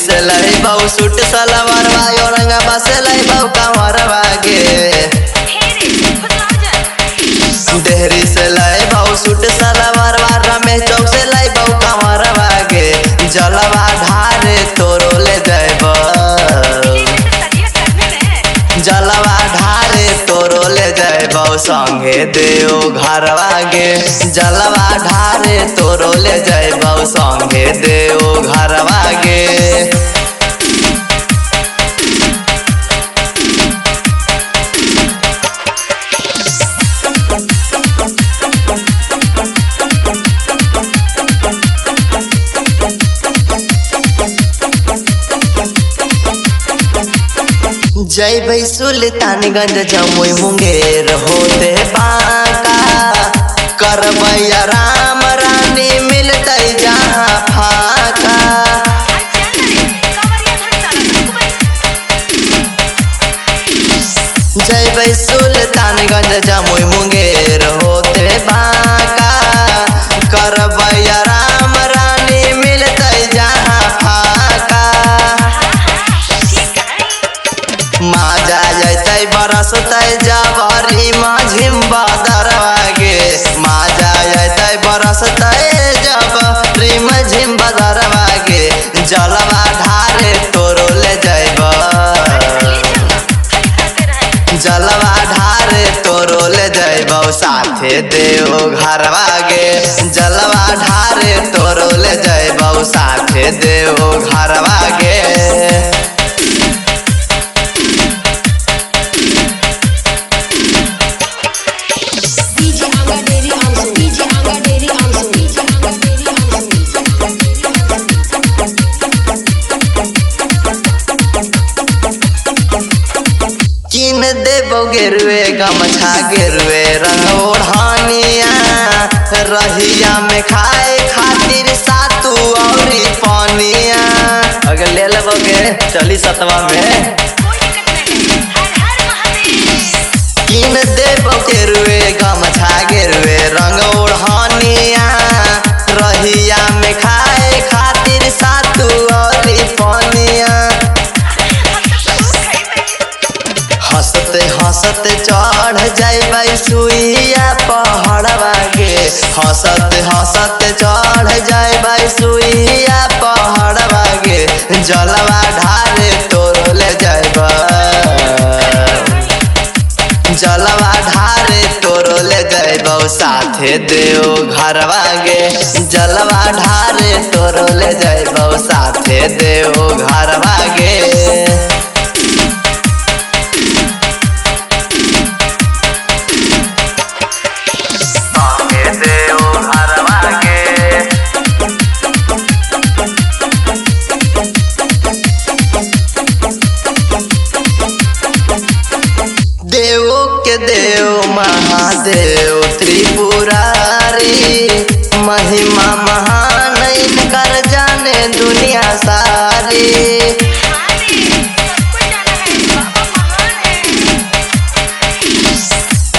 से लाई बहु सूट सलवार वायो रंगा बस लाई बहु कंवरवा गे देहरी से लाई बहु सूट सलवार वार रमेश चौक से लाई बहु कंवरवा गे जलवा ढारे तोरो ले जाइबा जलवा ढारे तोरो ले जाइबा संगे देओ घरवा गे जलवा ढारे तोरो ले जाइबा संगे देओ घरवा गे जय सुल्तानगंज जमुई मुंगेर होते बाका करबैया राम रानी मिलते जहाँ फाका जय सुल्तानगंज जमुई मुंगेर होते बाका करबैया राम रानी मिलते जहाँ फाका माजा जैते बरसते जबरी माझिम बदरवा गे माजा जैते बरसते जबरी माझिम बदरवा गे जलवा ढारे तोरो ले जाइबा जलवा ढारे तोरो ले जाइबा साथे देओ घरवा गे जलवा ढारे तोरो ले जाइबा साथे देओ घरवा गे देवो गिरवे गमछा गिरवे रंग ओढ़ानिया रहिया में खाए खातिर सातू और पानिया अगर ले लोगे चली सतवा में किन देवो गिरवे गमछा गिरवे रंग ओढ़ानिया रहिया में खाए खातिर सातू और पानिया हंसते हंसते चढ़ जाइबा सुइया पहाड़वा गे हंसते हंसते चढ़ जाइबा सुइया पहाड़वा गे जलवा ढारे तोरो ले जाइबा जलवा ढारे तोरो ले जाइबा साथे देओ घरवा गे जलवा ढारे तोरो ले जाइबा साथे देओ घरवा गे देव महादेव त्रिपुरारी महिमा महान कर जाने दुनिया सारी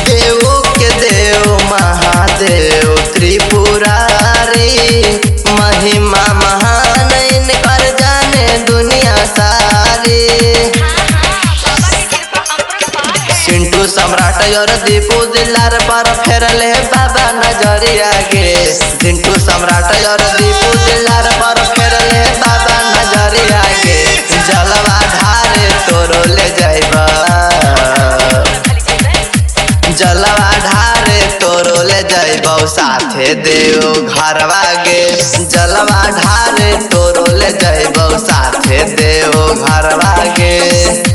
देवों के देव महादेव त्रिपुरारी महिमा महान कर जाने दुनिया सारी चिंटू सम्राट और दीपू दिलार पर फेरले बाबा नजरिया गे चिंटू सम्राट और दीपू दिलार पर फेरले बाबा नजरिया गे जलवा ढारे तोरो ले जाइबा जलवा ढारे तोरो ले जाइबा साथे देओ घरवा गे जलवा ढारे तोरो ले जाइबा साथे देओ घरवा गे।